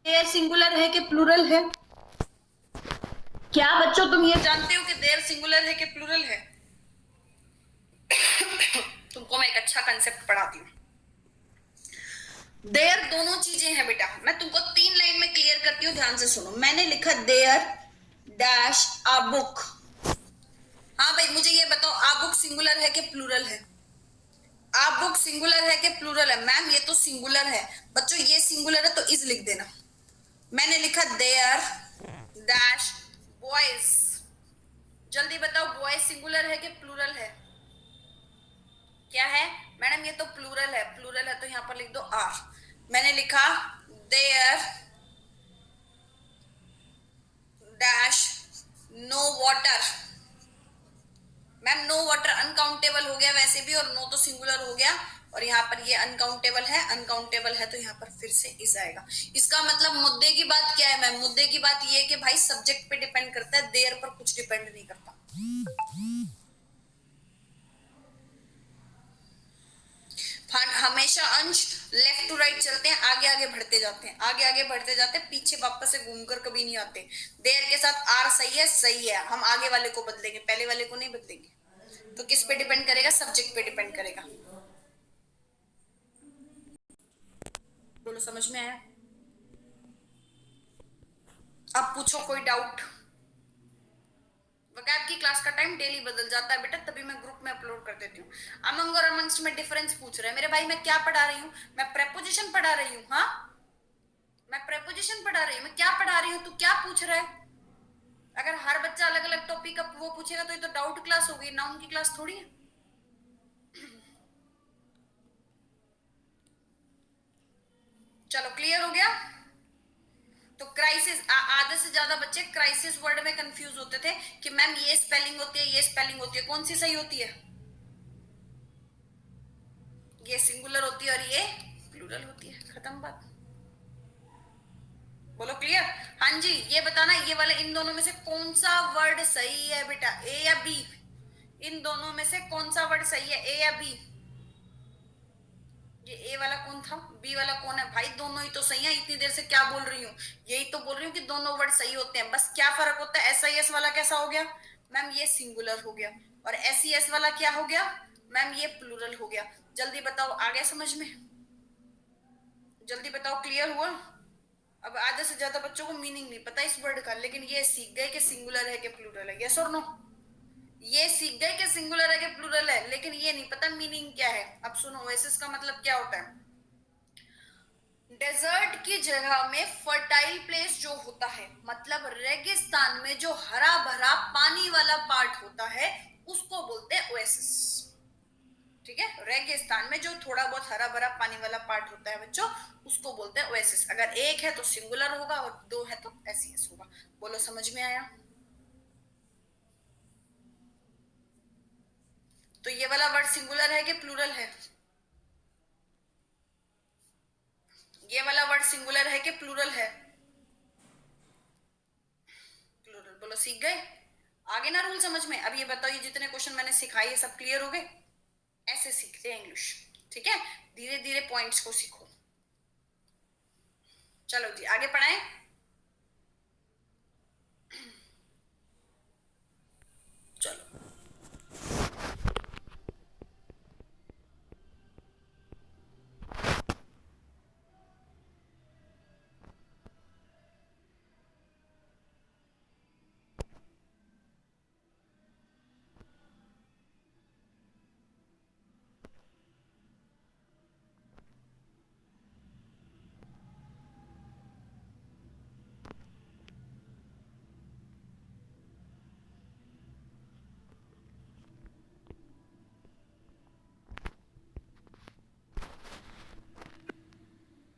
There singular है कि plural है? क्या बच्चों तुम ये जानते हो कि देयर सिंगुलर है कि प्लूरल है? तुमको मैं एक अच्छा कंसेप्ट पढ़ाती हूँ। देयर दोनों चीजें हैं बेटा। मैं तुमको 3 लाइन में क्लियर करती हूँ, ध्यान से सुनो। मैंने लिखा देयर डैश आ बुक। हाँ भाई, मुझे ये बताओ, आ बुक सिंगुलर है कि प्लूरल है? आ बुक सिंगुलर है कि प्लूरल है? मैम ये तो सिंगुलर है। बच्चों ये सिंगुलर है तो इज लिख देना। मैंने लिखा देयर डैश बॉयज। जल्दी बताओ, बॉयज सिंगुलर है कि प्लूरल है? क्या है मैडम? ये तो प्लूरल है। प्लूरल है तो यहां पर लिख दो आर। मैंने लिखा there dash no water. Ma'am no water uncountable हो गया वैसे भी, और नो तो सिंगुलर हो गया, और यहाँ पर ये अनकाउंटेबल है। अनकाउंटेबल है तो यहाँ पर फिर से इज आएगा। इसका मतलब मुद्दे की बात क्या है मैम? मुद्दे की बात ये है कि भाई सब्जेक्ट पे डिपेंड करता है, देयर पर कुछ डिपेंड नहीं करता। हमेशा अंश लेफ्ट टू राइट चलते हैं, आगे आगे बढ़ते जाते हैं, आगे आगे बढ़ते जाते हैं, पीछे वापस से घूमकर कभी नहीं आते। देयर के साथ आर सही है, सही है। हम आगे वाले को बदलेंगे, पहले वाले को नहीं बदलेंगे। तो किस पे डिपेंड करेगा? सब्जेक्ट पे डिपेंड करेगा। बोलो, समझ में आया? अब पूछो कोई डाउट। वोकैब की क्लास का टाइम डेली बदल जाता है बेटा, तभी मैं ग्रुप में अपलोड कर देती हूँ। अमंग और अमंगस्ट में डिफरेंस पूछ रहे हैं मेरे भाई। मैं क्या पढ़ा रही हूँ? मैं प्रेपोजिशन पढ़ा रही हूँ। हाँ, मैं प्रेपोजिशन पढ़ा रही हूँ। मैं क्या पढ़ा रही हूँ? तू क्या पूछ रहा है? अगर हर बच्चा अलग अलग टॉपिक का वो पूछेगा तो ये तो डाउट क्लास होगी, नाउन की क्लास थोड़ी है। चलो, क्लियर हो गया? तो क्राइसिस, आधे से ज्यादा बच्चे क्राइसिस वर्ड में कंफ्यूज होते थे कि मैम ये स्पेलिंग होती है, ये स्पेलिंग होती है, कौन सी सही होती है? ये सिंगुलर होती है और ये प्लूरल होती है। खत्म बात। बोलो क्लियर? हाँ जी, ये बताना, ये वाले इन दोनों में से कौन सा वर्ड सही है बेटा, ए या बी? इन दोनों में से कौन सा वर्ड सही है, ए या बी? ये ए वाला कौन था, बी वाला कौन है? भाई दोनों ही तो सही है। इतनी देर से क्या बोल रही हूँ? यही तो बोल रही हूँ कि दोनों वर्ड सही होते हैं। बस क्या फर्क होता है? एस आई एस वाला कैसा हो गया मैम? ये सिंगुलर हो गया। और एस सी एस वाला क्या हो गया मैम? ये प्लूरल हो गया। जल्दी बताओ, आ गया समझ में? जल्दी बताओ, क्लियर हुआ? अब आधे से ज्यादा बच्चों को मीनिंग नहीं पता इस वर्ड का, लेकिन ये सीख गए कि सिंगुलर है कि प्लूरल है। यस और नो? ये सीख गए कि सिंगुलर है कि प्लूरल है, लेकिन ये नहीं पता मीनिंग क्या है। अब सुनो, ओएसिस का मतलब क्या होता है? डेजर्ट की जगह में फर्टाइल प्लेस जो होता है, मतलब रेगिस्तान में जो हरा भरा पानी वाला पार्ट होता है, उसको बोलते हैं ओएसिस। ठीक है? रेगिस्तान में जो थोड़ा बहुत हरा भरा पानी वाला पार्ट होता है बच्चों, उसको बोलते हैं ओएसिस। अगर एक है तो सिंगुलर होगा और दो है तो एसईएस होगा। बोलो, समझ में आया? तो ये वाला वर्ड सिंगुलर है कि प्लूरल है? ये वाला वर्ड सिंगुलर है कि प्लूरल है? प्लूरल। बोलो, सीख गए? आगे ना रूल समझ में? अब ये बताओ, ये जितने क्वेश्चन मैंने सिखाए ये सब क्लियर हो गए? ऐसे सीखते हैं इंग्लिश। ठीक है? धीरे धीरे पॉइंट्स को सीखो। चलो जी, आगे पढ़ाएं। चलो,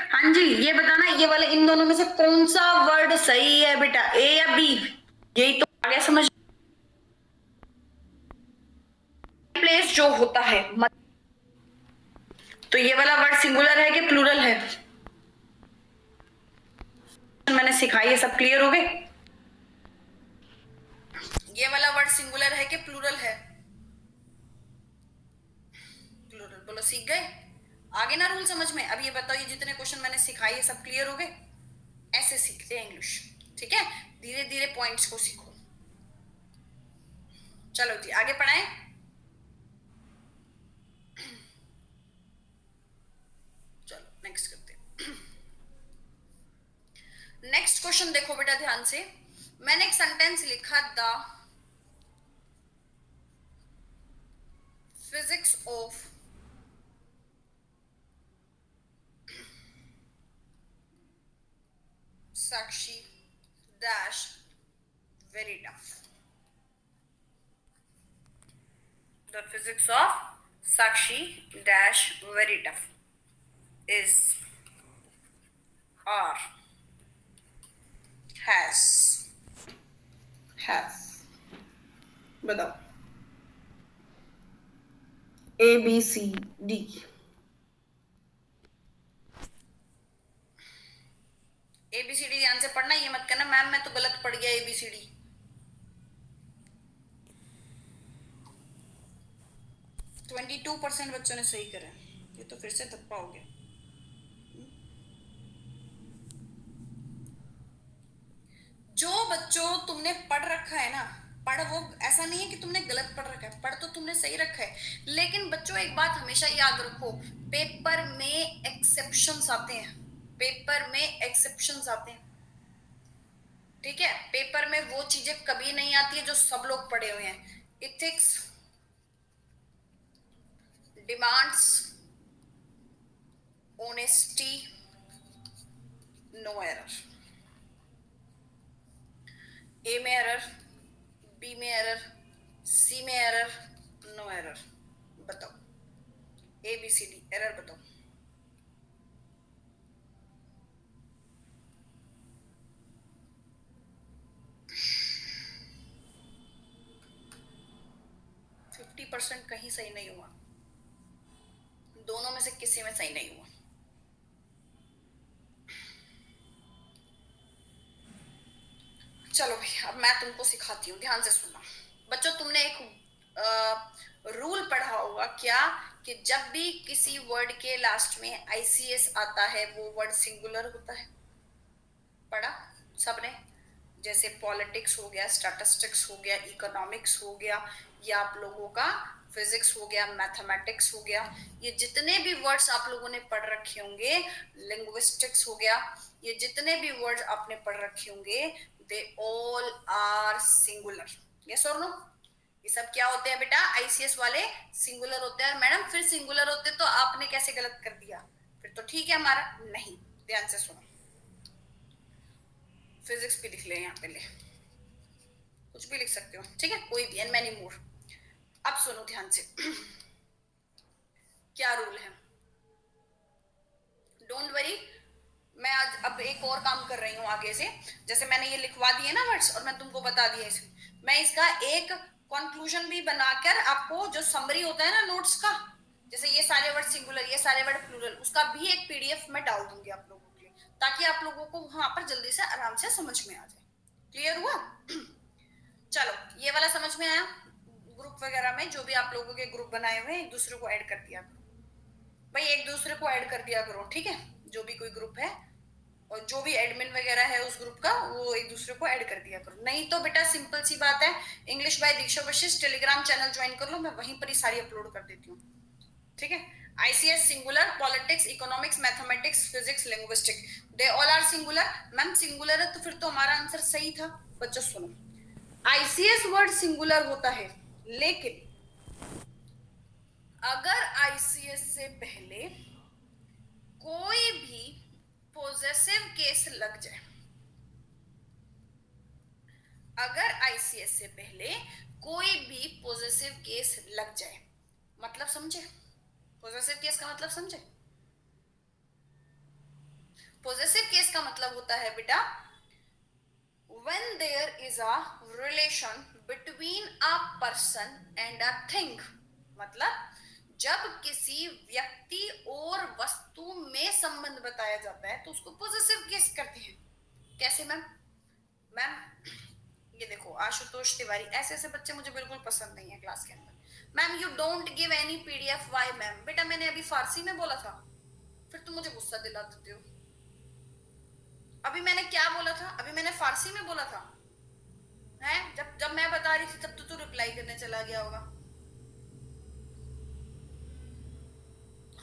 हाँ जी, ये बताना, ये वाले इन दोनों में से कौन सा वर्ड सही है बेटा, ए या बी? यही तो आ गया समझ? प्लेस जो होता है, तो ये वाला वर्ड सिंगुलर है कि प्लूरल है? मैंने सिखाई है, सब क्लियर हो गए? ये वाला वर्ड सिंगुलर है कि प्लूरल है? प्लूरल। बोलो, सीख गए? आगे ना रूल समझ में? अब ये बताओ, ये जितने क्वेश्चन मैंने सिखाए ये सब क्लियर हो गए? ऐसे सीखते हैं इंग्लिश, ठीक है। धीरे धीरे पॉइंट्स को सीखो। चलो जी आगे पढ़ाएं। चलो नेक्स्ट करते हैं। नेक्स्ट क्वेश्चन देखो बेटा ध्यान से। मैंने एक सेंटेंस लिखा, the physics of Sakshi dash very tough. The physics of Sakshi dash very tough is or has बताओ ABCD। ABCD ध्यान से पढ़ना, ये मत करना मैम मैं तो गलत पढ़ गया ABCD। 22% बच्चों ने सही करा, ये तो फिर से धप्पा हो गया। जो बच्चों तुमने पढ़ रखा है ना, पढ़ वो ऐसा नहीं है कि तुमने गलत पढ़ रखा है, पढ़ तो तुमने सही रखा है, लेकिन बच्चों एक बात हमेशा याद रखो, पेपर में एक्सेप्शंस आते हैं, पेपर में एक्सेप्शंस आते हैं, ठीक है। पेपर में वो चीजें कभी नहीं आती है जो सब लोग पढ़े हुए हैं। Ethics demands honesty no error. A में एरर, बी में एरर, सी में एरर, नो एरर। बताओ ABCD एरर बताओ। %50 कहीं सही नहीं हुआ, दोनों में से किसी में सही नहीं हुआ। चलो भाई अब मैं तुमको सिखाती हूँ, ध्यान से सुनना। बच्चों तुमने एक रूल पढ़ा होगा क्या, कि जब भी किसी वर्ड के लास्ट में ICS आता है वो वर्ड सिंगुलर होता है। पढ़ा सबने? जैसे पॉलिटिक्स हो गया, स्टैटिस्टिक्स हो गया, इकोनॉमिक्स हो गया, या आप लोगों का फिजिक्स हो गया, मैथमेटिक्स हो गया, ये जितने भी वर्ड्स आप लोगों ने पढ़ रखे होंगे, लिंग्विस्टिक्स हो गया, ये जितने भी वर्ड्स आपने पढ़ रखे होंगे, they all are singular. Yes और नो? ये सब क्या होते हैं बेटा? ICS वाले सिंगुलर होते हैं। मैडम फिर सिंगुलर होते तो आपने कैसे गलत कर दिया? फिर तो ठीक है हमारा। नहीं, ध्यान से सुनो, फिजिक्स भी लिख ले यहाँ पे, ले कुछ भी लिख सकते हो, ठीक है, कोई भी, एंड मैनी मोर। अब सुनो ध्यान से। क्या रूल है, डोंट वरी, मैं आज अब एक और काम कर रही हूँ आगे से। जैसे मैंने ये लिखवा दिए ना वर्ड्स और मैं तुमको बता दिया इसमें, मैं इसका एक कंक्लूजन भी बनाकर आपको, जो समरी होता है ना नोट्स का, जैसे ये सारे वर्ड सिंगुलर, ये सारे वर्ड प्लूरल, उसका भी एक PDF में डाल दूंगी आप लोगों के लिए, ताकि आप लोगों को वहां पर जल्दी से आराम से समझ में आ जाए। क्लियर हुआ? चलो ये वाला समझ में आया? ग्रुप वगैरह में जो भी आप लोगों के ग्रुप बनाए हुए हैं, एक दूसरे को ऐड कर दिया करो भाई, एक दूसरे को ऐड कर दिया करो, ठीक है। जो भी कोई ग्रुप है और जो भी एडमिन वगैरह है उस ग्रुप का, वो एक दूसरे को ऐड कर दिया करो। नहीं तो बेटा सिंपल सी बात है, English by Diksha Vashishtha Telegram channel join कर लो, मैं वहीं पर ही सारी अपलोड कर देती हूँ, ठीक है। ICS singular, politics, economics, mathematics, physics, linguistic, they all are singular. Ma'am singular है तो फिर तो हमारा आंसर सही था। बच्चों सुनो, ICS वर्ड सिंगुलर होता है, लेकिन अगर ICS से पहले कोई भी पोजेसिव केस लग जाए, अगर ICS से पहले कोई भी पोजेसिव केस लग जाए, मतलब समझे? पोजेसिव केस का मतलब समझे? पोजेसिव केस का मतलब होता है बेटा, when there is a relation between a person and a thing, मतलब जब किसी व्यक्ति और वस्तु में संबंध बताया जाता है तो उसको पॉजिटिव केस करते हैं। कैसे मैम? मैम ये देखो, आशुतोष तिवारी, ऐसे ऐसे बच्चे मुझे बिल्कुल पसंद नहीं है क्लास के अंदर। Ma'am you don't give any PDF, why ma'am? बेटा मैंने अभी फारसी में बोला था, फिर तुम मुझे गुस्सा दिला देते हो। अभी मैंने क्या बोला था? अभी मैंने फारसी में बोला था है। जब जब मैं बता रही थी तब तो तू रिप्लाई करने चला गया होगा।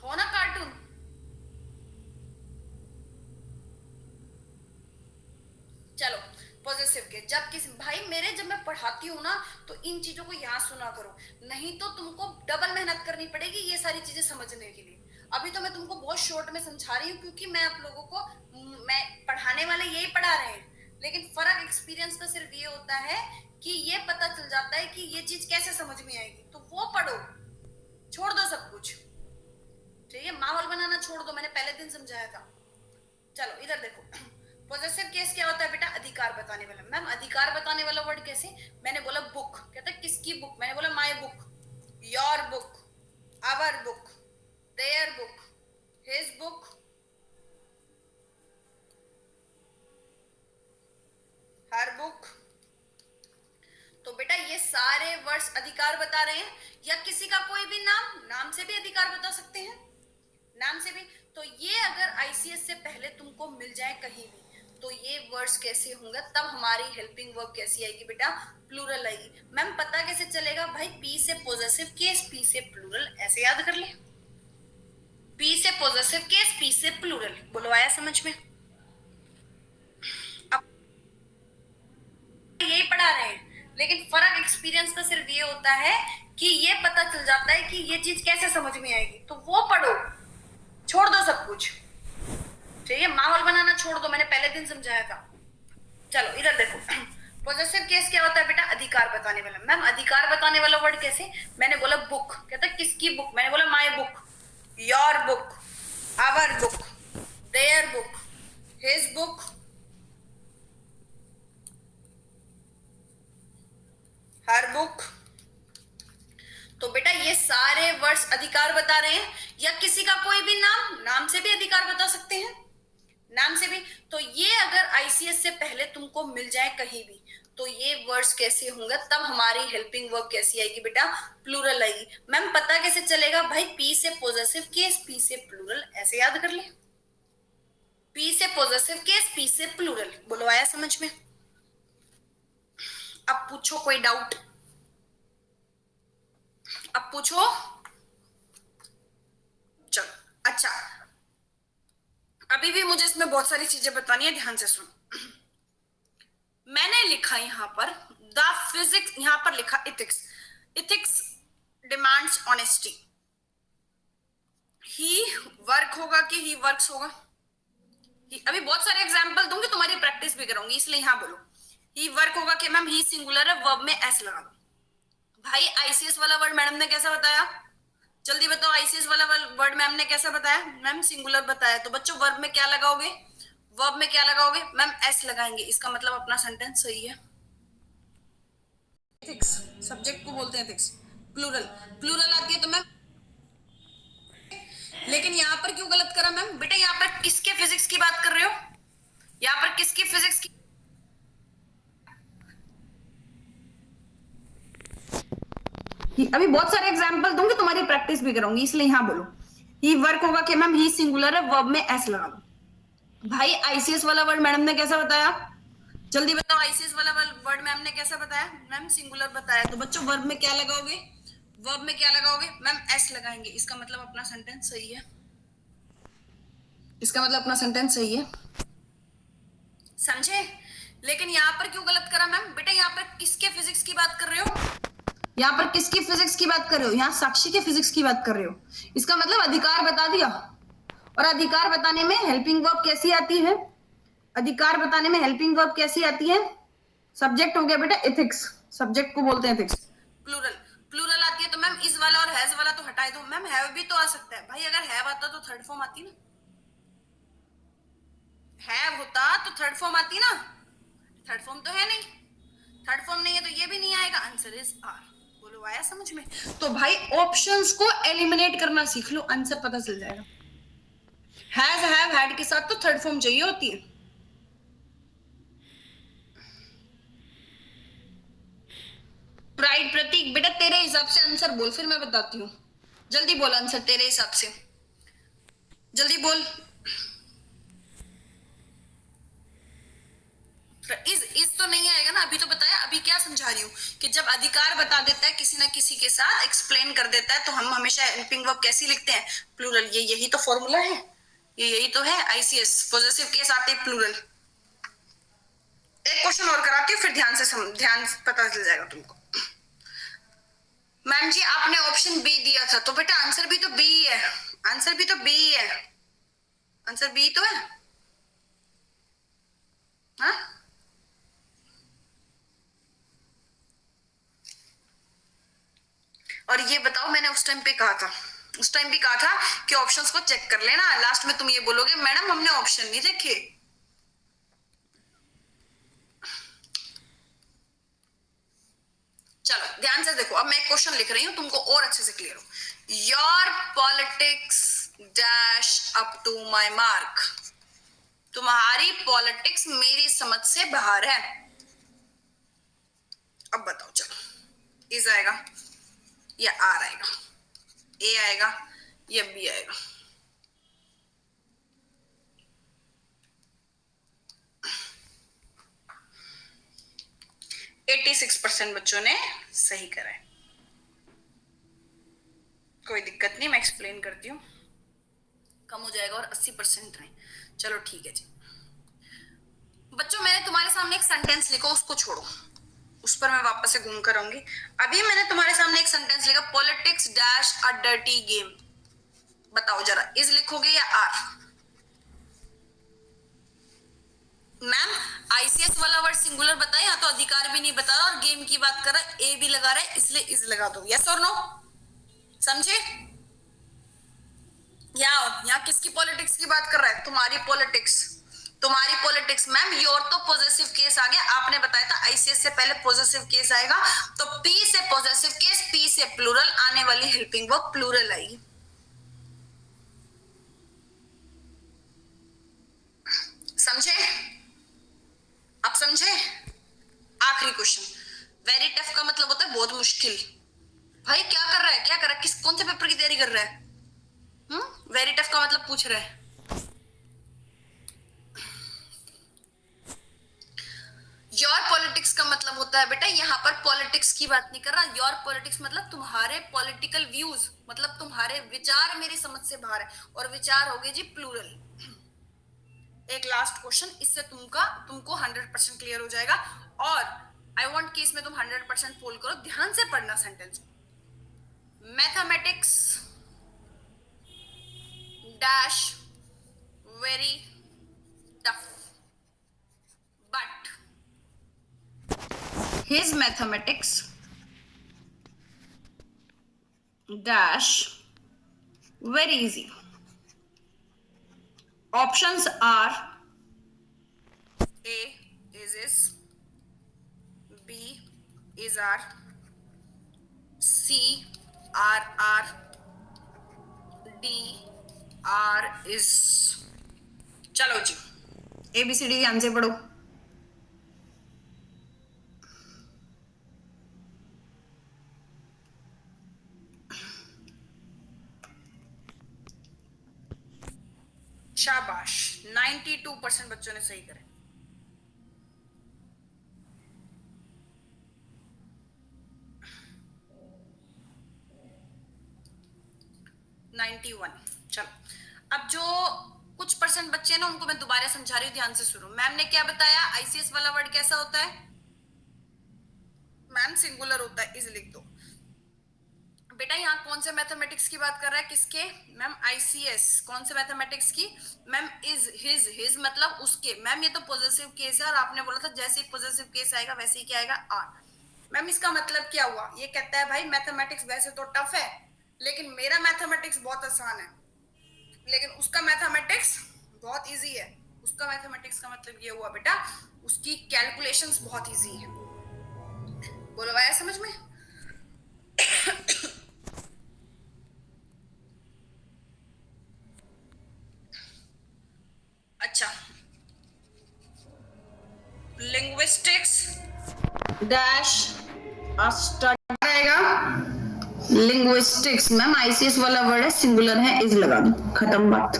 हो ना कार्टून। चलो, पॉजिटिव के जब किसी भाई मेरे जब मैं पढ़ाती हूँ ना तो इन चीजों को यहाँ सुना करो, नहीं तो तुमको डबल मेहनत करनी पड़ेगी ये सारी चीजें समझने के लिए। अभी तो मैं तुमको बहुत शॉर्ट में समझा रही हूँ क्योंकि मैं आप लोगों को मैं पढ़ाने वाले यही पढ़ा रहे हैं, लेकिन फर्क एक्सपीरियंस का सिर्फ ये होता है कि ये पता चल जाता है कि ये चीज कैसे समझ में आएगी, तो वो पढ़ो, छोड़ दो सब कुछ। ठीक है, माहौल बनाना छोड़ दो, मैंने पहले दिन समझाया था। चलो इधर देखो, पॉजेसिव केस क्या होता है बेटा? अधिकार बताने वाला। मैम अधिकार बताने वाला वर्ड कैसे? मैंने बोला बुक, कहता है किसकी बुक? मैंने बोला my book, your book, our book, their book, his book, her book. तो बेटा ये सारे वर्ड्स अधिकार बता रहे हैं, या किसी का कोई भी नाम, नाम से भी अधिकार बता सकते हैं, नाम से भी। तो ये अगर आईसीएस से पहले तुमको मिल जाए कहीं भी, तो ये वर्ड्स कैसे होंगे? तब हमारी हेल्पिंग वर्ब कैसी आएगी बेटा? प्लूरल आएगी। मैम पता कैसे चलेगा? भाई पी से पॉजेसिव केस, पी से प्लूरल, ऐसे याद कर ले। पी से पॉजेसिव केस, पी से प्लूरल। बोलो आया समझ में? अब यही पढ़ा रहे हैं, लेकिन फर्क एक्सपीरियंस का सिर्फ ये होता है कि ये पता चल जाता है कि ये चीज कैसे समझ में आएगी, तो वो पढ़ो, छोड़ दो सब कुछ। ठीक है, माहौल बनाना छोड़ दो, मैंने पहले दिन समझाया था। चलो इधर देखो, पॉजेसिव केस क्या होता है बेटा? अधिकार बताने वाला। मैम अधिकार बताने वाला वर्ड कैसे? मैंने बोला बुक, कहता है किसकी बुक? मैंने बोला my book, your book, our book, their book, his book, her book. तो बेटा ये सारे वर्ड्स अधिकार बता रहे हैं, या किसी का कोई भी नाम, नाम से भी अधिकार बता सकते हैं, नाम से भी। तो ये अगर आईसीएस से पहले तुमको मिल जाए कहीं भी, तो ये वर्ड्स कैसे होंगे? तब हमारी हेल्पिंग वर्ब कैसी आएगी बेटा? प्लूरल आएगी। मैम पता कैसे चलेगा? भाई पी से पॉजेसिव केस, पी से प्लूरल, ऐसे याद कर ले। पी से पॉजेसिव केस, पी से प्लूरल। बोलो आया समझ में? अब पूछो कोई डाउट, अब पूछो। चलो अच्छा, अभी भी मुझे इसमें बहुत सारी चीजें बतानी है, ध्यान से सुनो। मैंने लिखा यहां पर द फिजिक्स, यहां पर लिखा इथिक्स, इथिक्स डिमांड्स ऑनेस्टी। ही वर्क होगा कि ही वर्क्स होगा? अभी बहुत सारे एग्जांपल दूंगी, तुम्हारी प्रैक्टिस भी करूंगी, इसलिए यहां बोलो ही वर्क होगा कि मैम ही सिंगुलर है, वर्ब में एस लगा दो। भाई आईसीएस वाला वर्ड मैडम ने कैसा बताया? जल्दी बताओ, आईसीएस वाला वर्ड मैम ने कैसा बताया? मैम सिंगुलर बताया, तो बच्चों वर्ब में क्या लगाओगे? वर्ब में क्या लगाओगे? मैम एस लगाएंगे, इसका मतलब अपना सेंटेंस सही है। एथिक्स, सब्जेक्ट को बोलते हैं एथिक्स, प्लूरल, प्लूरल आती है तो मैम, लेकिन यहाँ पर क्यों गलत करा मैम? बेटा यहाँ पर किसके फिजिक्स की बात कर रहे हो? यहाँ पर किसकी फिजिक्स की? अभी बहुत सारे एग्जांपल दूंगी, तुम्हारी प्रैक्टिस भी करूंगी, इसलिए यहां बोलो ही वर्क होगा कि मैम ही सिंगुलर है, वर्ब में एस लगा दो। भाई आईसीएस वाला वर्ड मैडम ने कैसा बताया? जल्दी बताओ, आईसीएस वाला वर्ड मैम ने कैसा बताया? मैम सिंगुलर बताया, तो बच्चों वर्ब में क्या लगाओगे? वर्ब में क्या लगाओगे? मैम एस लगाएंगे, इसका मतलब अपना सेंटेंस सही है, इसका मतलब अपना सेंटेंस सही है, समझे? लेकिन यहाँ पर क्यों गलत करा मैम? बेटा यहाँ पर किसके फिजिक्स की बात कर रहे हो? यहाँ पर किसकी फिजिक्स की बात कर रहे हो? यहाँ साक्षी के फिजिक्स की बात कर रहे हो, इसका मतलब अधिकार बता दिया। और अधिकार बताने में हेल्पिंग वर्ब कैसी आती है? अधिकार बताने में हेल्पिंग वर्ब कैसी आती है? सब्जेक्ट हो गया बेटा एथिक्स, सब्जेक्ट को बोलते हैं एथिक्स। प्लूरल, प्लूरल आती है तो मैम इस वाला और हैज वाला तो हटाए दो। मैम हैव भी तो आ सकता है भाई, अगर हैव आता तो थर्ड फॉर्म आती ना, हैव होता तो थर्ड फॉर्म आती ना, थर्ड फॉर्म तो है नहीं, थर्ड फॉर्म नहीं है तो ये भी नहीं आएगा, आंसर इज आर। बोलो आया समझ में? तो भाई ऑप्शंस को एलिमिनेट करना सीख लो, आंसर पता चल जाएगा। हैज हैव हैड के साथ तो थर्ड फॉर्म चाहिए होती है। प्राइड प्रतीक, बेटा तेरे हिसाब से आंसर बोल, फिर मैं बताती हूँ। जल्दी बोल आंसर तेरे हिसाब से, जल्दी बोल। क्या समझा रही हूँ कि जब अधिकार बता देता है किसी ना किसी के साथ एक्सप्लेन कर देता है तो हम हमेशा हेल्पिंग वर्ब कैसी लिखते हैं, प्लूरल। ये यही तो फॉर्मूला है, ये यही तो है आईसीएस। पॉजेसिव केस आते हैं प्लूरल। एक क्वेश्चन और कराती हूँ, फिर ध्यान पता चल जाएगा तुमको। मैम जी आपने ऑप्शन बी दिया था, तो बेटा आंसर भी तो बी है, आंसर भी तो बी है, आंसर बी तो है। हाँ और ये बताओ, मैंने उस टाइम पे कहा था, उस टाइम भी कहा था कि ऑप्शंस को चेक कर लेना, लास्ट में तुम ये बोलोगे मैडम हमने ऑप्शन नहीं देखे। चलो ध्यान से देखो, अब मैं एक क्वेश्चन लिख रही हूं तुमको और अच्छे से क्लियर हो। Your politics dash up to my mark. तुम्हारी पॉलिटिक्स मेरी समझ से बाहर है। अब बताओ, चलो इज आएगा या आर आएगा, ए आएगा या बी आएगा? एटी 86% बच्चों ने सही करा है। कोई दिक्कत नहीं, मैं एक्सप्लेन करती हूँ, कम हो जाएगा और 80% रहे। चलो ठीक है जी बच्चों, मैंने तुम्हारे सामने एक सेंटेंस लिखा, उसको छोड़ो, उस पर मैं वापस से घूम कर आऊंगी। अभी मैंने तुम्हारे सामने एक सेंटेंस लिखा, politics dash a dirty game. बताओ जरा, इज लिखोगे या आर? मैम आईसीएस वाला वर्ड सिंगुलर बताए, यहाँ तो अधिकार भी नहीं बता रहा और गेम की बात कर रहा है, ए भी लगा रहा है, इसलिए इज लगा दो। यस और नो? समझे? यहाँ किसकी पॉलिटिक्स की बात कर रहा है? तुम्हारी पॉलिटिक्स, तुम्हारी पॉलिटिक्स। मैम योर तो पॉजेसिव केस आ गया, आपने बताया था आईसीएस से पहले पॉजेसिव केस आएगा, तो पी से पॉजेसिव केस, पी से प्लूरल, आने वाली हेल्पिंग वर्ब प्लूरल आएगी। समझे? आप समझे? आखिरी क्वेश्चन, वेरी टफ का मतलब होता है बहुत मुश्किल। भाई क्या कर रहा है, क्या कर रहा है, किस कौन से पेपर की तैयारी कर रहा है? वेरी टफ का मतलब पूछ रहा है। योर पॉलिटिक्स का मतलब होता है बेटा, यहाँ पर पॉलिटिक्स की बात नहीं कर रहा। योर पॉलिटिक्स मतलब तुम्हारे पॉलिटिकल व्यूज, मतलब तुम्हारे विचार मेरी समझ से बाहर है, और विचार हो गए जी प्लूरल। एक लास्ट क्वेश्चन, इससे तुमको 100% क्लियर हो जाएगा, और आई वांट कि इसमें तुम 100% फॉलो करो, ध्यान से पढ़ना sentence. Mathematics dash very tough, but his mathematics dash very easy. Options are A is, B is R, C R, D R is। चलो जी ABCD ध्यान से पढ़ो। शाबाश, 92% बच्चों ने सही करे। चलो अब जो कुछ परसेंट बच्चे हैं ना, उनको मैं दोबारा समझा रही हूँ, ध्यान से सुनो। मैम ने क्या बताया, आईसीएस वाला वर्ड कैसा होता है? मैम सिंगुलर होता है, इज लिख दो बेटा। यहाँ कौन से मैथमेटिक्स की बात कर रहा है, किसके? Ma'am ICS. कौन से मैथमेटिक्स की? मैम इज, हिज मतलब उसके। मैम ये तो पॉजिटिव केस है, और आपने बोला था जैसे ही पॉजिटिव केस आएगा वैसे ही क्या आएगा, आर। मैम इसका मतलब क्या हुआ? ये कहता है भाई मैथमेटिक्स वैसे तो टफ है, लेकिन मेरा मैथमेटिक्स बहुत आसान है, लेकिन उसका मैथमेटिक्स बहुत इजी है। उसका मैथमेटिक्स का मतलब ये हुआ बेटा, उसकी कैलकुलेशंस बहुत इजी है। बोलो आया समझ में? अच्छा, लिंग्विस्टिक्स डैश आएगा। लिंग्विस्टिक्स मैम आईसीएस वाला वर्ड है, सिंगुलर है, इज लगा दो, खत्म बात।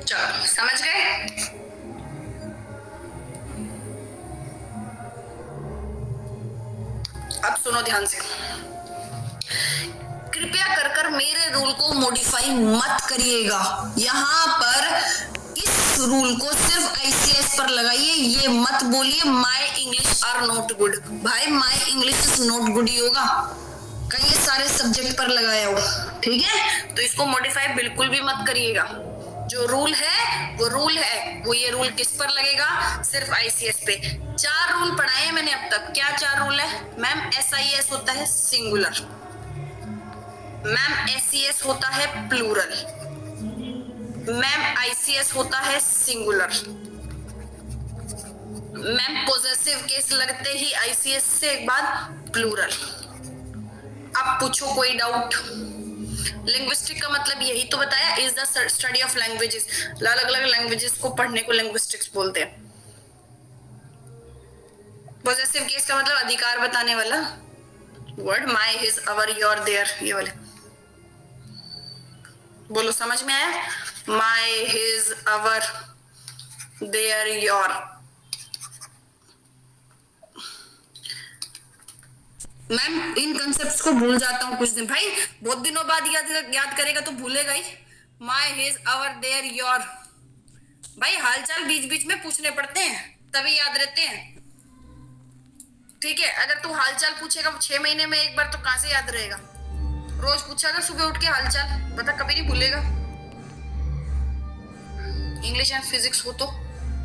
चलो समझ गए? सुनो ध्यान से, कृपया कर कर मेरे रूल को मॉडिफाई मत करिएगा। यहाँ पर इस रूल को सिर्फ आईसीएस पर लगाइए, ये मत बोलिए my English are not good. भाई my English is not good ही होगा, कहीं ये सारे सब्जेक्ट पर लगाया हो, ठीक है। तो इसको मॉडिफाई बिल्कुल भी मत करिएगा। जो रूल है वो रूल है, वो ये रूल किस पर लगेगा, सिर्फ आईसीएस पे। 4 रूल पढ़ाए हैं मैंने अब तक। क्या 4 रूल है मैम? एसआईएस होता है सिंगुलर, मैम एससीएस होता है प्लूरल, मैम आईसीएस होता है सिंगुलर, मैम पॉजेसिव केस लगते ही आईसीएस से एक बाद प्लूरल। अब पूछो कोई डाउट? लिंग्विस्टिक का मतलब यही तो बताया, is the study of languages. अलग अलग लैंग्वेजेस को पढ़ने को लिंग्विस्टिक्स बोलते हैं। पॉजेसिव केस का मतलब अधिकार बताने वाला word, my his our your their, ये वाले। बोलो समझ में आया? My his our their your. Ma'am इन कंसेप्ट्स को भूल जाता हूँ कुछ दिन। भाई बहुत दिनों बाद याद करेगा तो भूलेगा ही। My his our their your. भाई हालचाल बीच बीच में पूछने पड़ते हैं तभी याद रहते हैं, ठीक है। अगर तू हालचाल पूछेगा 6 महीने में एक बार तो कहां से याद रहेगा? रोज पूछा ना सुबह उठ के हालचाल, बता कभी नहीं भूलेगा। इंग्लिश एंड फिजिक्स हो तो,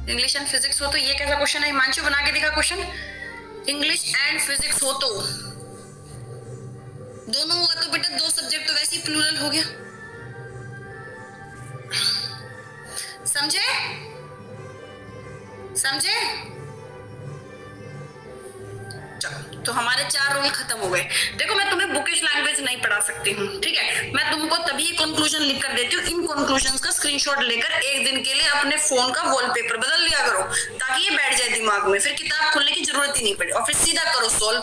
इंग्लिश एंड फिजिक्स हो तो, ये कैसा क्वेश्चन है हिमांशु? बना के दिखा क्वेश्चन। इंग्लिश एंड फिजिक्स हो तो, दोनों हुआ तो बेटा 2 सब्जेक्ट तो वैसे ही प्लूरल हो गया, समझे? समझे? तो हमारे 4 रूल खत्म हो गए। देखो मैं तुम्हें बुकिश लैंग्वेज नहीं पढ़ा सकती हूँ, ठीक है। मैं तुमको तभी कंक्लूजन लिख कर देती हूँ। इन कंक्लूजन्स का स्क्रीनशॉट लेकर एक दिन के लिए अपने फोन का वॉलपेपर बदल लिया करो, ताकि ये बैठ जाए दिमाग में, फिर किताब खोलने की जरूरत ही नहीं पड़े, और फिर सीधा करो सोल्व।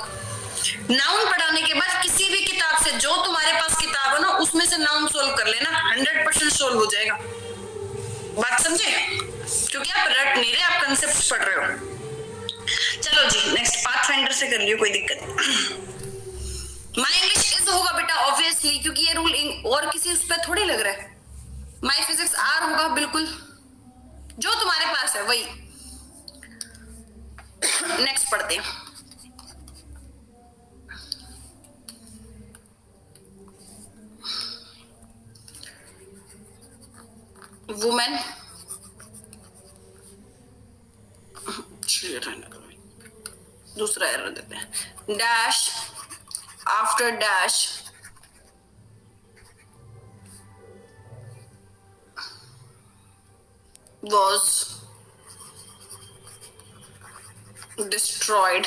नाउन पढ़ाने के बाद किसी भी किताब से, जो तुम्हारे पास किताब है ना, उसमें से नाउन सोल्व कर लेना, 100% सोल्व हो जाएगा। बात समझे? क्योंकि आप रट नहीं रहे, आप कंसेप्ट पढ़ रहे हो। चलो जी नेक्स्ट, पाथफाइंडर से कर लियो, कोई दिक्कत नहीं। माय इंग्लिश इज होगा बेटा ऑब्वियसली, क्योंकि ये रूल और किसी उस पर थोड़ी लग रहा है। माय फिजिक्स आर होगा बिल्कुल, जो तुम्हारे पास है वही। नेक्स्ट पढ़ते हैं। वुमेन, दूसरा एरर देते हैं। Dash after dash was destroyed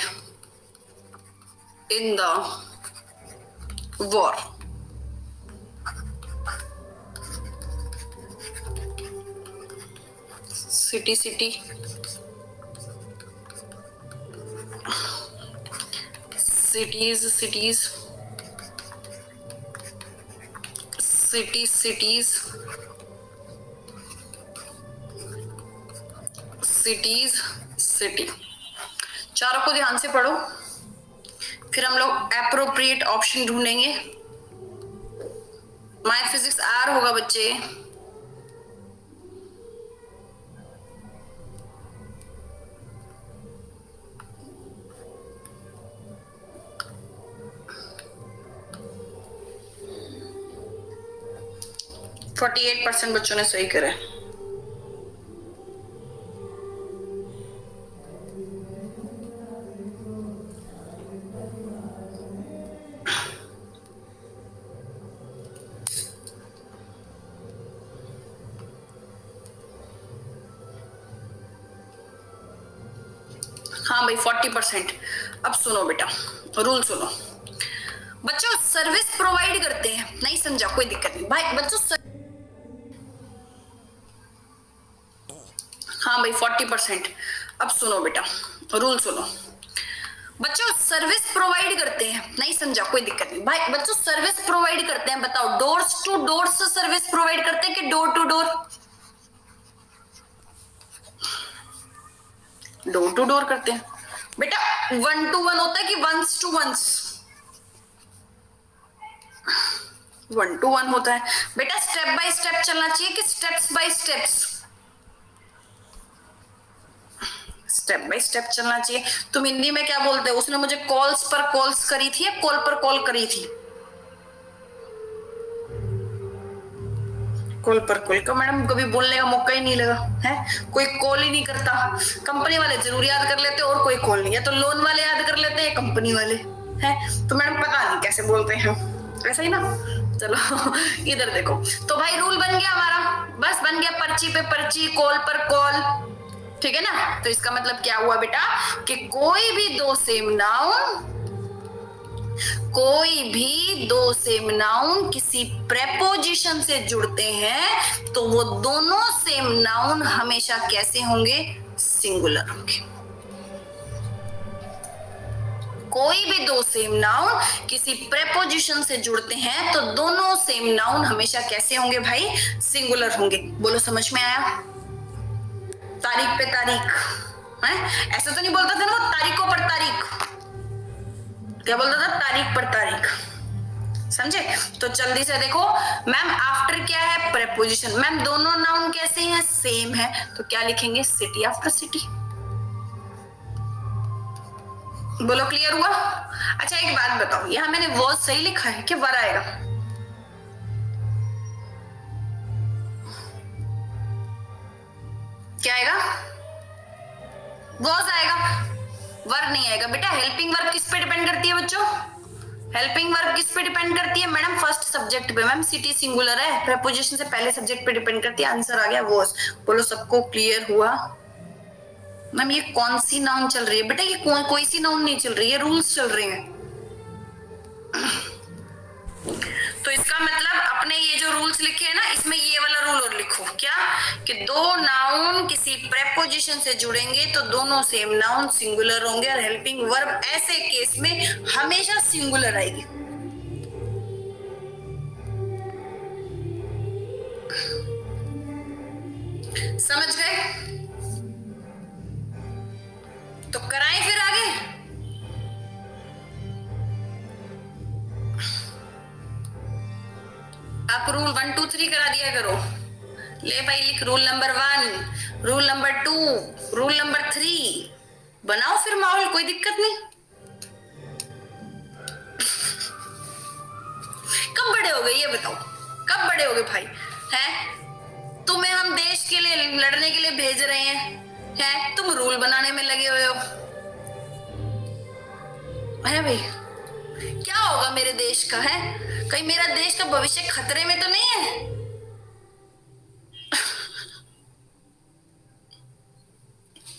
in the war. City city, cities cities, cities cities, cities city. चारों को ध्यान से पढ़ो, फिर हम लोग एप्रोप्रिएट ऑप्शन ढूंढेंगे। माय फिजिक्स आर होगा बच्चे। हाँ 48% बच्चों ने सही करे। हाँ भाई 40%। अब सुनो बेटा, रूल सुनो। बच्चों सर्विस प्रोवाइड करते हैं, नहीं समझा कोई दिक्कत नहीं भाई बच्चों। हाँ भाई 40%। अब सुनो बेटा, रूल सुनो। बच्चों सर्विस प्रोवाइड करते हैं, नहीं समझा कोई दिक्कत नहीं भाई बच्चों। सर्विस प्रोवाइड करते हैं, बताओ doors to doors service provide करते हैं कि door to door? Door to door करते हैं बेटा। 1 to 1 होता है कि 1s to 1s? 1 to 1 होता है बेटा। स्टेप बाय स्टेप चलना चाहिए कि steps by steps? Step by step चलना चाहिए। तुम हिंदी में क्या बोलते हो? उसने मुझे कॉल्स पर कॉल्स करी थी या कॉल पर कॉल करी थी? कॉल पर कॉल का मैडम कभी बोलने का मौका ही नहीं लगा है, कोई कॉल ही नहीं करता। कंपनी वाले जरूर याद कर लेते और कोई कॉल नहीं, या तो लोन वाले याद कर लेते हैं कंपनी वाले हैं। तो मैडम पता नहीं कैसे बोलते हैं, ऐसा ही ना। चलो इधर देखो, तो भाई रूल बन गया हमारा, बस बन गया, पर्ची पे पर्ची, कॉल पर कॉल, ठीक है ना। तो इसका मतलब क्या हुआ बेटा कि कोई भी दो सेम नाउन, कोई भी दो सेम नाउन किसी प्रेपोजिशन से जुड़ते हैं तो वो दोनों सेम नाउन हमेशा कैसे होंगे? सिंगुलर होंगे। कोई भी दो सेम नाउन किसी प्रेपोजिशन से जुड़ते हैं तो दोनों सेम नाउन हमेशा कैसे होंगे भाई? सिंगुलर होंगे। बोलो समझ में आया? तारीख पे तारीख है, ऐसा तो नहीं बोलता था ना वो, तारीखों पर तारीख, क्या बोलता था? तारीख पर तारीख, समझे? तो जल्दी से देखो मैम, आफ्टर क्या है? प्रेपोजिशन। मैम दोनों नाउन कैसे हैं? सेम है, तो क्या लिखेंगे? City after city. बोलो क्लियर हुआ? अच्छा एक बात बताओ, यहां मैंने वो सही लिखा है कि वर आएगा? क्या आएगा? वॉज आएगा, वर नहीं आएगा बेटा। हेल्पिंग वर्ब किस पे डिपेंड करती है बच्चों? हेल्पिंग वर्ब किस पे डिपेंड करती है मैडम? फर्स्ट सब्जेक्ट पे। मैम सिटी सिंगुलर है, प्रेपोजिशन से पहले सब्जेक्ट पे डिपेंड करती है। आंसर आ गया वॉज। बोलो सबको क्लियर हुआ? मैम ये कौन सी नाउन चल रही है बेटा? ये कोई सी नाउन नहीं चल रही है, रूल्स चल रहे हैं। तो इसका मतलब अपने ये जो रूल्स लिखे हैं ना, इसमें ये वाला रूल और लिखो, क्या? कि दो नाउन किसी प्रेपोजिशन से जुड़ेंगे तो दोनों सेम नाउन सिंगुलर होंगे, और हेल्पिंग वर्ब ऐसे केस में हमेशा सिंगुलर आएगी। समझ गए? तो कराएं फिर आगे। आप रूल 1 2 3 करा दिया करो। ले भाई लिख, rule number 1, rule number 2, rule number 3, बनाओ फिर माहौल, कोई दिक्कत नहीं। कब बड़े हो गए ये बताओ? कब बड़े हो गए भाई? हैं, तुम्हें हम देश के लिए लड़ने के लिए भेज रहे हैं, तुम रूल बनाने में लगे हुए हो, है भाई? क्या होगा मेरे देश का? है कहीं मेरा देश का भविष्य खतरे में तो नहीं है?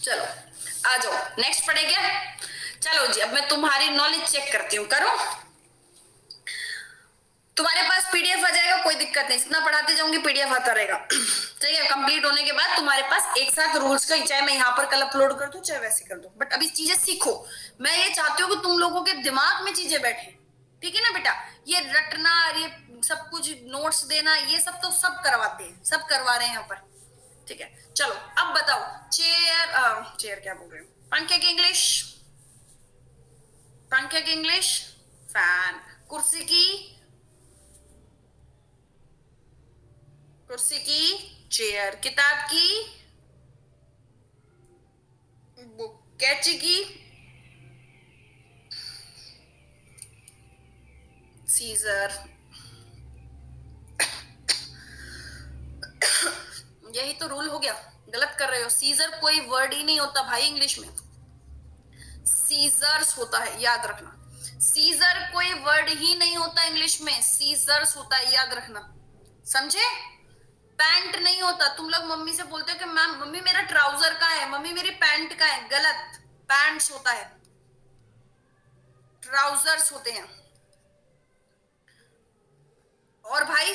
चलो आ जाओ, नेक्स्ट पढ़े क्या? चलो जी, अब मैं तुम्हारी नॉलेज चेक करती हूँ, करो। तुम्हारे पास पीडीएफ आ जाएगा, कोई दिक्कत नहीं, जितना पढ़ाते जाऊंगी पीडीएफ आता रहेगा। ठीक है, कंप्लीट होने के बाद तुम्हारे पास एक साथ रूल्स का, चाहे मैं यहाँ पर कल अपलोड कर दूं चाहे वैसे कर दूं, बट अभी चीजें सीखो। मैं ये चाहती हूँ कि तुम लोगों के दिमाग में चीजें बैठे, ठीक है ना बेटा? ये रटना, ये सब कुछ नोट्स देना, ये सब तो सब करवाते हैं, सब करवा रहे हैं यहाँ पर, ठीक है? चलो अब बताओ, चेयर, चेयर क्या बोल रहे हो? पंखे की इंग्लिश, पंखे की इंग्लिश फैन। कुर्सी की, कुर्सी की चेयर। किताब की बुक। कैची की सीजर। यही तो रूल हो गया, गलत कर रहे हो। सीजर कोई वर्ड ही नहीं होता भाई इंग्लिश में, सीजर्स होता है, याद रखना। सीजर कोई वर्ड ही नहीं होता इंग्लिश में, सीजर्स होता है, याद रखना, समझे? पैंट नहीं होता। तुम लोग मम्मी से बोलते हो कि मैम मम्मी मेरा ट्राउजर का है, मम्मी मेरी पैंट का है, गलत। पैंट्स होता है, ट्राउजर्स होते हैं। और भाई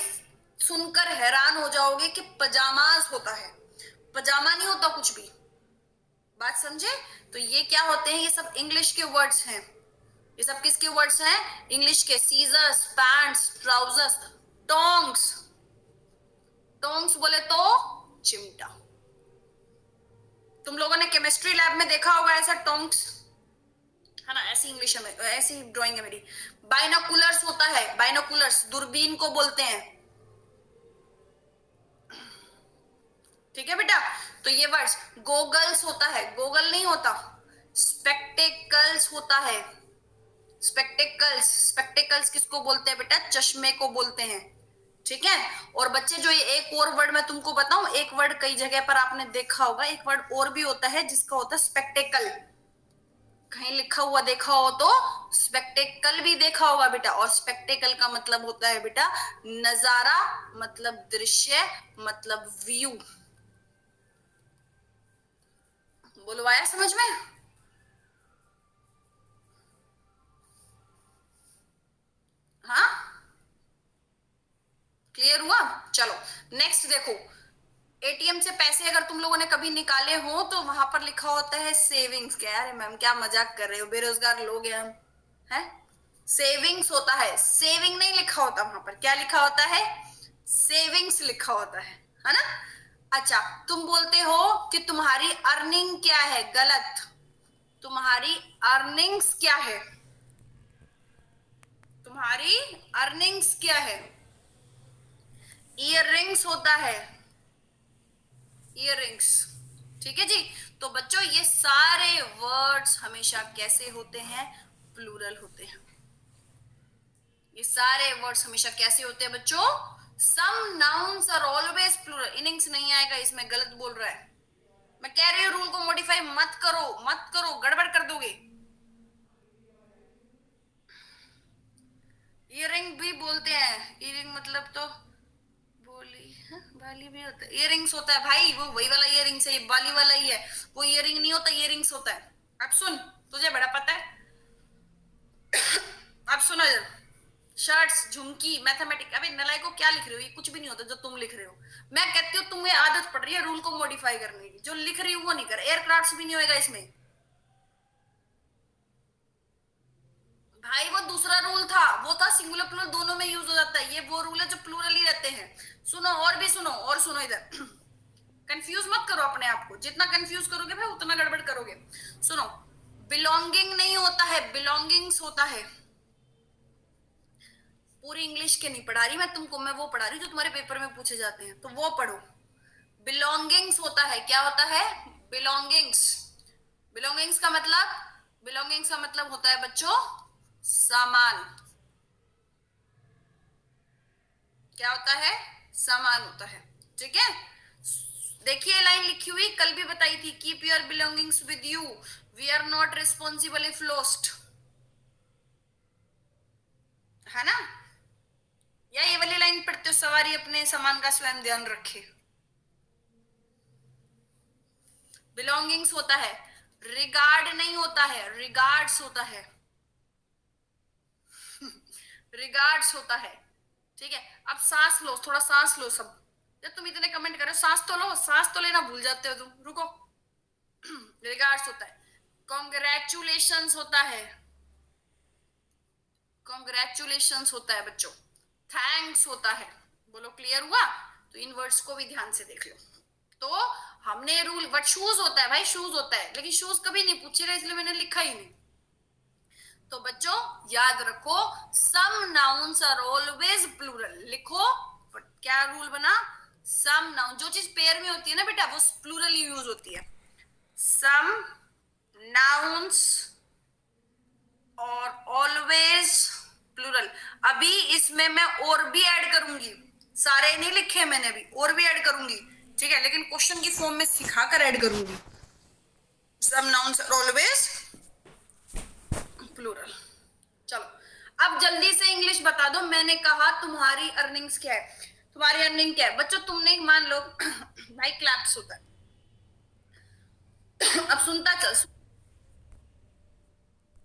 सुनकर हैरान हो जाओगे कि पजामाज होता है, पजामा नहीं होता कुछ भी। बात समझे? तो ये क्या होते हैं? ये सब इंग्लिश के वर्ड्स हैं। ये सब किसके वर्ड्स हैं? इंग्लिश के। Scissors, pants, trousers. Tongs, tongs बोले तो चिमटा। तुम लोगों ने केमिस्ट्री लैब में देखा होगा ऐसा टोंग्स, है ना? ऐसी इंग्लिश है, ऐसी ड्राइंग है मेरी। बाइनोकुलर्स होता है, बाइनोकुलर्स दूरबीन को बोलते हैं। ठीक है बेटा, तो ये वर्ड्स, गोगल्स होता है, गोगल नहीं होता, स्पेक्टेकल्स होता है, स्पेक्टेकल्स, स्पेक्टेकल्स किसको बोलते हैं बेटा, चश्मे को बोलते हैं। ठीक है, और बच्चे जो ये एक और वर्ड मैं तुमको बताऊं, एक वर्ड कई जगह पर आपने देखा होगा, एक वर्ड और भी होता है जिसका होता है स्पेक्टेकल, कहीं लिखा हुआ देखा हो तो स्पेक्टेकल भी देखा होगा बेटा, और स्पेक्टेकल का मतलब होता है बेटा नजारा, मतलब दृश्य, मतलब व्यू। बोलो आया समझ में? हाँ, क्लियर हुआ? चलो नेक्स्ट देखो, एटीएम से पैसे अगर तुम लोगों ने कभी निकाले हो तो वहां पर लिखा होता है सेविंग्स। क्या यार मैम क्या मजाक कर रहे हो, बेरोजगार लोग हैं हम, हैं? सेविंग्स होता है, सेविंग नहीं लिखा होता वहां पर, क्या लिखा होता है, सेविंग्स लिखा होता है ना? अच्छा, तुम बोलते हो कि तुम्हारी अर्निंग क्या है, गलत, तुम्हारी अर्निंग्स क्या है, तुम्हारी अर्निंग्स क्या है, ईयररिंग्स होता है, ईयररिंग्स। ठीक है जी, तो बच्चों ये सारे वर्ड्स हमेशा कैसे होते हैं, प्लूरल होते हैं। ये सारे वर्ड्स हमेशा कैसे होते हैं बच्चों, some nouns are always plural. Innings नहीं आएगा इसमें, गलत बोल रहा है। मैं कह रही हूं रूल को मॉडिफाई मत करो, मत करो, गड़बड़ कर दोगे। इयरिंग भी बोलते हैं, इयरिंग मतलब तो बोली, हाँ, बाली भी होता है, इयरिंग्स होता है भाई, वो वही वाला इयरिंग्स है, ये बाली वाला ही है, वो इयरिंग नहीं होता, इयरिंग्स होता है। अब सुन, तुझे बड़ा पता है। अब सुनो, शर्ट्स, झुमकी, मैथमेटिक, अबे नलायको क्या लिख रहे हो, ये कुछ भी नहीं होता जो तुम लिख रहे हो। मैं कहती हूँ तुम्हें आदत पड़ रही है रूल को मॉडिफाई करने की, जो लिख रही हूँ वो नहीं कर, एयरक्राफ्ट भी नहीं होगा इसमें भाई, वो दूसरा रूल था, वो था सिंगुलर प्लूरल दोनों में यूज हो जाता है, ये वो रूल है जो प्लूरल ही रहते हैं। सुनो और भी सुनो, और सुनो इधर। कंफ्यूज मत करो अपने आप को, जितना कंफ्यूज करोगे भाई उतना गड़बड़ करोगे। सुनो, बिलोंगिंग नहीं होता है, बिलोंगिंग्स होता है। पूरी इंग्लिश के नहीं पढ़ा रही मैं तुमको, मैं वो पढ़ा रही जो तुम्हारे पेपर में पूछे जाते हैं, तो वो पढ़ो। बिलोंगिंग्स होता है, क्या होता है, बिलोंगिंग्स। बिलोंगिंग्स का मतलब, बिलोंगिंग्स का मतलब होता है बच्चों सामान। क्या होता है, सामान होता है। ठीक है, देखिए लाइन लिखी हुई, कल भी बताई थी, keep your belongings with you, we are not responsible if lost, है ना? या ये वाली लाइन पढ़ते हो, सवारी अपने सामान का स्वयं ध्यान रखे। बिलोंगिंग्स होता है, रिगार्ड नहीं होता है, रिगार्ड्स होता है, रिगार्ड्स होता है। ठीक है, अब सांस लो, थोड़ा सांस लो सब, जब तुम इतने कमेंट कर रहे हो सांस तो लो, सांस तो लेना भूल जाते हो तुम, रुको। रिगार्ड्स होता है, कॉन्ग्रेचुलेशंस होता है, कॉन्ग्रेचुलेशंस होता है बच्चों, थैंक्स होता है। बोलो क्लियर हुआ? तो इन वर्ड्स को भी ध्यान से देख लो। तो हमने रूल, बट शूज होता है भाई, शूज होता है, लेकिन शूज कभी नहीं पूछेगा इसलिए मैंने लिखा ही नहीं। तो बच्चों याद रखो, some nouns are always plural, लिखो। क्या रूल बना, सम नाउन, जो चीज पेयर में होती है ना बेटा वो प्लूरल यूज होती है। सम नाउन्स और ऑलवेज प्लूरल। अभी इसमें मैं और भी ऐड करूंगी, सारे नहीं लिखे मैंने, अभी और भी ऐड करूंगी। ठीक है, लेकिन क्वेश्चन की फॉर्म में सिखाकर ऐड करूंगी। Some nouns are always plural. चलो अब जल्दी से इंग्लिश बता दो, मैंने कहा तुम्हारी अर्निंग्स क्या है, तुम्हारी अर्निंग क्या है बच्चों, तुमने मान लो भाई क्लैप्स होता है। अब सुनता चल,